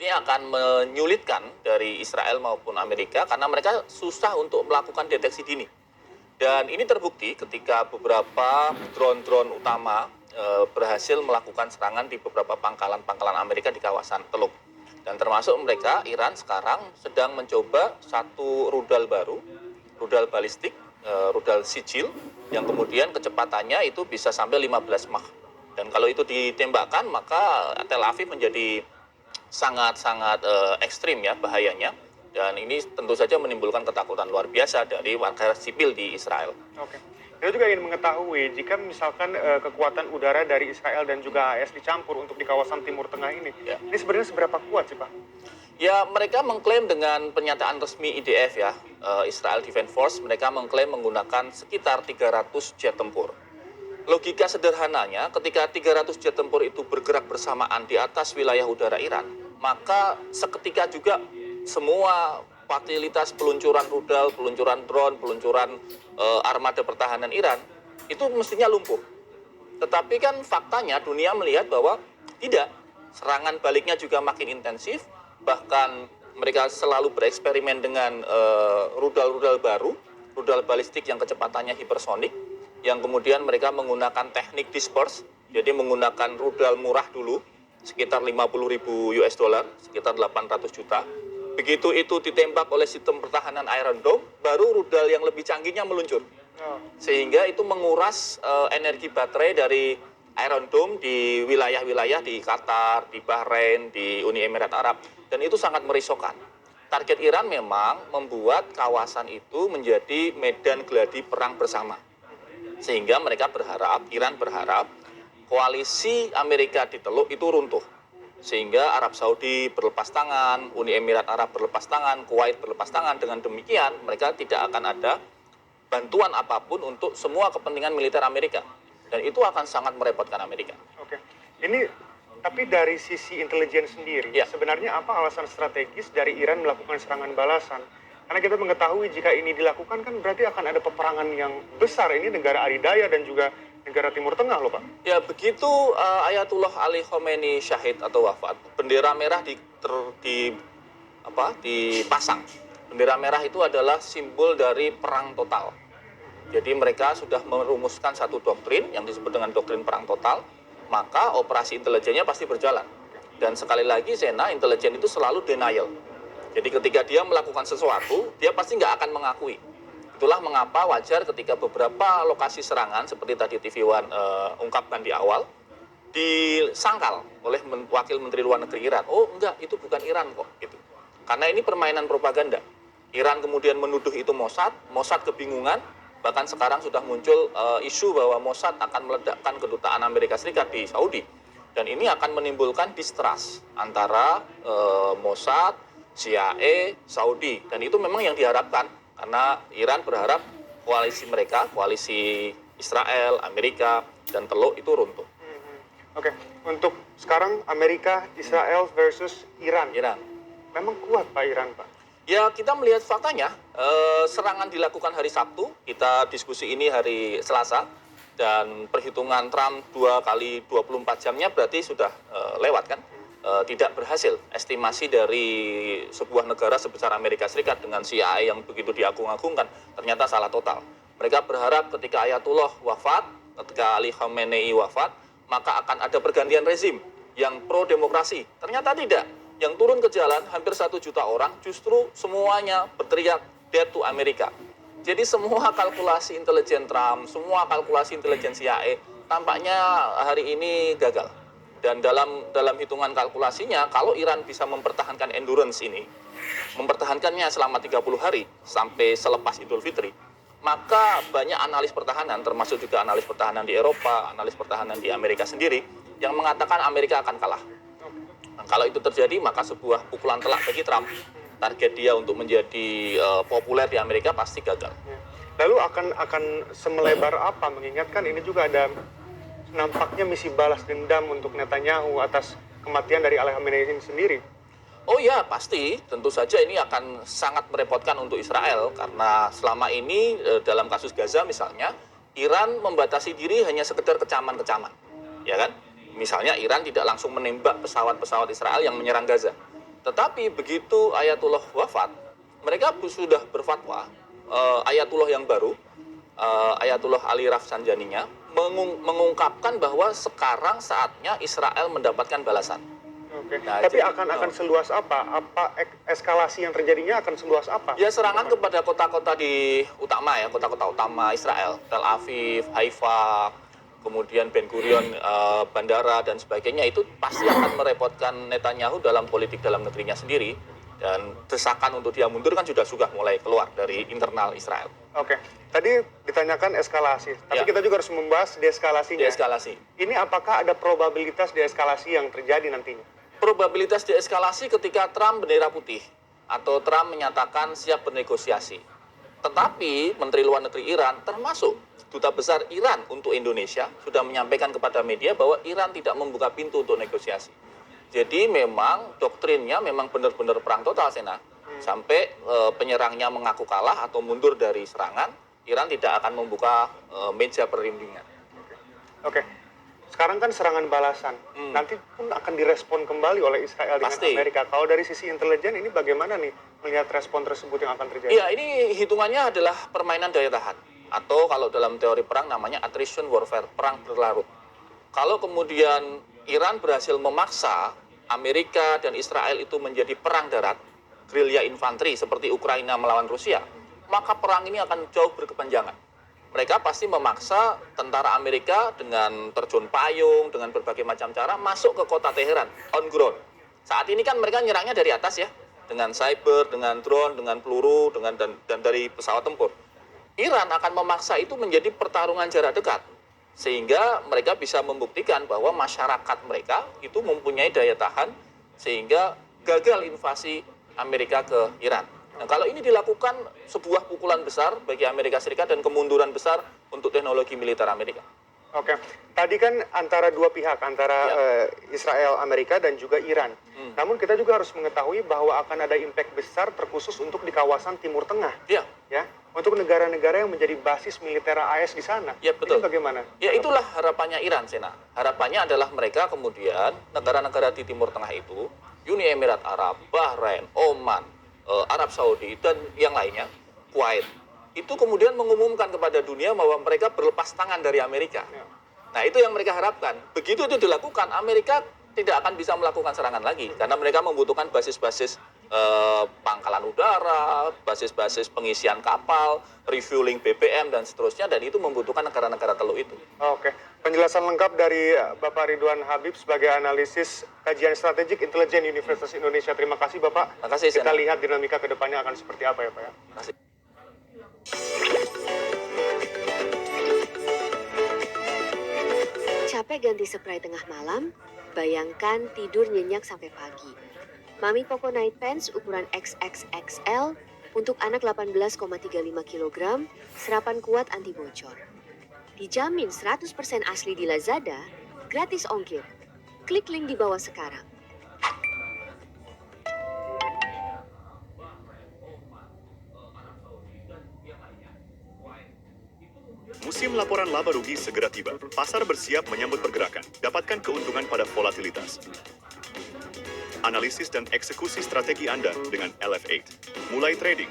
nampaknya akan menyulitkan dari Israel maupun Amerika karena mereka susah untuk melakukan deteksi dini. Dan ini terbukti ketika beberapa drone-drone utama berhasil melakukan serangan di beberapa pangkalan-pangkalan Amerika di kawasan Teluk. Dan termasuk mereka, Iran sekarang sedang mencoba satu rudal baru, rudal balistik, rudal sijil, yang kemudian kecepatannya itu bisa sampai 15 Mach. Dan kalau itu ditembakkan, maka Tel Aviv menjadi sangat-sangat ekstrim ya bahayanya. Dan ini tentu saja menimbulkan ketakutan luar biasa dari warga sipil di Israel. Oke. Saya juga ingin mengetahui, jika misalkan kekuatan udara dari Israel dan juga AS dicampur untuk di kawasan Timur Tengah ini, Ya. ini sebenarnya seberapa kuat sih Pak? Ya, mereka mengklaim dengan pernyataan resmi IDF ya, Israel Defense Force, mereka mengklaim menggunakan sekitar 300 jet tempur. Logika sederhananya, ketika 300 jet tempur itu bergerak bersamaan di atas wilayah udara Iran, maka seketika juga semua fasilitas peluncuran rudal, peluncuran drone, peluncuran armada pertahanan Iran, itu mestinya lumpuh. Tetapi kan faktanya dunia melihat bahwa tidak, serangan baliknya juga makin intensif, bahkan mereka selalu bereksperimen dengan rudal-rudal baru, rudal balistik yang kecepatannya hipersonik, yang kemudian mereka menggunakan teknik disperse, jadi menggunakan rudal murah dulu, sekitar 50.000 US dollar, sekitar 800 juta. Begitu itu ditembak oleh sistem pertahanan Iron Dome, baru rudal yang lebih canggihnya meluncur. Sehingga itu menguras energi baterai dari Iron Dome di wilayah-wilayah di Qatar, di Bahrain, di Uni Emirat Arab. Dan itu sangat merisaukan. Target Iran memang membuat kawasan itu menjadi medan gladi perang bersama. Sehingga mereka berharap, Iran berharap, koalisi Amerika di Teluk itu runtuh. Sehingga Arab Saudi berlepas tangan, Uni Emirat Arab berlepas tangan, Kuwait berlepas tangan. Dengan demikian, mereka tidak akan ada bantuan apapun untuk semua kepentingan militer Amerika. Dan itu akan sangat merepotkan Amerika. Oke. Ini, tapi dari sisi intelijen sendiri, Ya. sebenarnya apa alasan strategis dari Iran melakukan serangan balasan? Karena kita mengetahui jika ini dilakukan kan berarti akan ada peperangan yang besar. Ini negara adidaya dan juga negara Timur Tengah loh Pak. Ya, begitu Ayatullah Ali Khomeini syahid atau wafat, bendera merah dipasang. Bendera merah itu adalah simbol dari perang total. Jadi mereka sudah merumuskan satu doktrin yang disebut dengan doktrin perang total, maka operasi intelijennya pasti berjalan. Dan sekali lagi, Zena, intelijen itu selalu denial. Jadi ketika dia melakukan sesuatu, dia pasti nggak akan mengakui. Itulah mengapa wajar ketika beberapa lokasi serangan, seperti tadi TV One ungkapkan di awal, disangkal oleh Wakil Menteri Luar Negeri Iran. Oh enggak, itu bukan Iran kok. Gitu. Karena ini permainan propaganda. Iran kemudian menuduh itu Mossad, Mossad kebingungan, bahkan sekarang sudah muncul isu bahwa Mossad akan meledakkan kedutaan Amerika Serikat di Saudi. Dan ini akan menimbulkan distrust antara Mossad, CIA, Saudi. Dan itu memang yang diharapkan. Karena Iran berharap koalisi mereka, koalisi Israel, Amerika, dan Teluk itu runtuh. Oke, untuk sekarang Amerika, Israel versus Iran. Memang kuat Pak Iran Pak? Ya, kita melihat faktanya, serangan dilakukan hari Sabtu, kita diskusi ini hari Selasa, dan perhitungan Trump 2 kali 24 jamnya berarti sudah lewat kan? Tidak berhasil. Estimasi dari sebuah negara sebesar Amerika Serikat dengan CIA yang begitu diagung-agungkan ternyata salah total. Mereka berharap ketika Ayatullah wafat, ketika Ali Khamenei wafat, maka akan ada pergantian rezim yang pro-demokrasi. Ternyata tidak. Yang turun ke jalan hampir 1 juta orang justru semuanya berteriak death to America. Jadi semua kalkulasi intelijen Trump, semua kalkulasi intelijen CIA tampaknya hari ini gagal. Dan dalam hitungan kalkulasinya, kalau Iran bisa mempertahankan endurance ini, mempertahankannya selama 30 hari sampai selepas Idul Fitri, maka banyak analis pertahanan, termasuk juga analis pertahanan di Eropa, analis pertahanan di Amerika sendiri, yang mengatakan Amerika akan kalah. Nah, kalau itu terjadi, maka sebuah pukulan telak bagi Trump. Target dia untuk menjadi populer di Amerika pasti gagal. Lalu akan semelebar apa? Mengingatkan ini juga ada nampaknya misi balas dendam untuk Netanyahu atas kematian dari Ali Khamenei sendiri. Oh ya, pasti. Tentu saja ini akan sangat merepotkan untuk Israel. Karena selama ini dalam kasus Gaza misalnya, Iran membatasi diri hanya sekedar kecaman-kecaman. Ya kan? Misalnya Iran tidak langsung menembak pesawat-pesawat Israel yang menyerang Gaza. Tetapi begitu Ayatullah wafat, mereka sudah berfatwa, Ayatullah yang baru, Ayatullah Ali Rafsanjaninya, mengungkapkan bahwa sekarang saatnya Israel mendapatkan balasan. Oke. Nah, Tapi jadi, akan seluas apa? Apa eskalasi yang terjadinya akan seluas apa? Ya serangan kepada kota-kota utama ya, kota-kota utama Israel, Tel Aviv, Haifa, kemudian Ben Gurion, bandara dan sebagainya, itu pasti akan merepotkan Netanyahu dalam politik dalam negerinya sendiri, dan desakan untuk dia mundur kan sudah mulai keluar dari internal Israel. Oke. Tadi ditanyakan eskalasi, tapi Ya. kita juga harus membahas deeskalasinya. Deeskalasi. Ini apakah ada probabilitas deeskalasi yang terjadi nantinya? Probabilitas deeskalasi ketika Trump bendera putih atau Trump menyatakan siap bernegosiasi. Tetapi Menteri Luar Negeri Iran, termasuk Duta Besar Iran untuk Indonesia, sudah menyampaikan kepada media bahwa Iran tidak membuka pintu untuk negosiasi. Jadi memang doktrinnya memang benar-benar perang total, Sena. Sampai penyerangnya mengaku kalah atau mundur dari serangan, Iran tidak akan membuka meja perundingan. Oke. Sekarang kan serangan balasan. Nanti pun akan direspon kembali oleh Israel dengan Pasti. Amerika. Kalau dari sisi intelijen ini bagaimana nih melihat respon tersebut yang akan terjadi? Iya, ini hitungannya adalah permainan daya tahan. Atau kalau dalam teori perang namanya attrition warfare, perang berlarut. Kalau kemudian Iran berhasil memaksa Amerika dan Israel itu menjadi perang darat, gerilya infanteri seperti Ukraina melawan Rusia, maka perang ini akan jauh berkepanjangan. Mereka pasti memaksa tentara Amerika dengan terjun payung, dengan berbagai macam cara masuk ke kota Teheran, on ground. Saat ini kan mereka nyerangnya dari atas ya, dengan cyber, dengan drone, dengan peluru, dan dari pesawat tempur. Iran akan memaksa itu menjadi pertarungan jarak dekat, sehingga mereka bisa membuktikan bahwa masyarakat mereka itu mempunyai daya tahan, sehingga gagal invasi Amerika ke Iran. Nah, kalau ini dilakukan, sebuah pukulan besar bagi Amerika Serikat dan kemunduran besar untuk teknologi militer Amerika. Oke, tadi kan antara dua pihak, antara Israel, Amerika, dan juga Iran. Namun kita juga harus mengetahui bahwa akan ada impact besar terkhusus untuk di kawasan Timur Tengah. Ya, Ya, untuk negara-negara yang menjadi basis militer AS di sana. Ya, betul. Ini bagaimana? ya itulah harapannya Iran, Sena. Harapannya adalah mereka kemudian, negara-negara di Timur Tengah itu, Uni Emirat Arab, Bahrain, Oman, Arab Saudi, dan yang lainnya, Kuwait, itu kemudian mengumumkan kepada dunia bahwa mereka berlepas tangan dari Amerika. Ya. Nah, itu yang mereka harapkan. Begitu itu dilakukan, Amerika tidak akan bisa melakukan serangan lagi, karena mereka membutuhkan basis-basis pangkalan udara, basis-basis pengisian kapal, refueling BBM, dan seterusnya, dan itu membutuhkan negara-negara teluk itu. Oke, penjelasan lengkap dari Bapak Ridwan Habib sebagai analisis kajian strategik intelijen Universitas Indonesia. Terima kasih Bapak. Terima kasih, Kita Sena. lihat dinamika ke depannya akan seperti apa ya Pak ya. Terima kasih. Capek ganti spray tengah malam? Bayangkan tidur nyenyak sampai pagi. Mami Poco Night Pants ukuran XXXL untuk anak 18,35 kg, serapan kuat anti bocor. Dijamin 100% asli di Lazada, gratis ongkir. Klik link di bawah sekarang. Musim laporan laba rugi segera tiba. Pasar bersiap menyambut pergerakan. Dapatkan keuntungan pada volatilitas. Analisis dan eksekusi strategi Anda dengan LF8. Mulai trading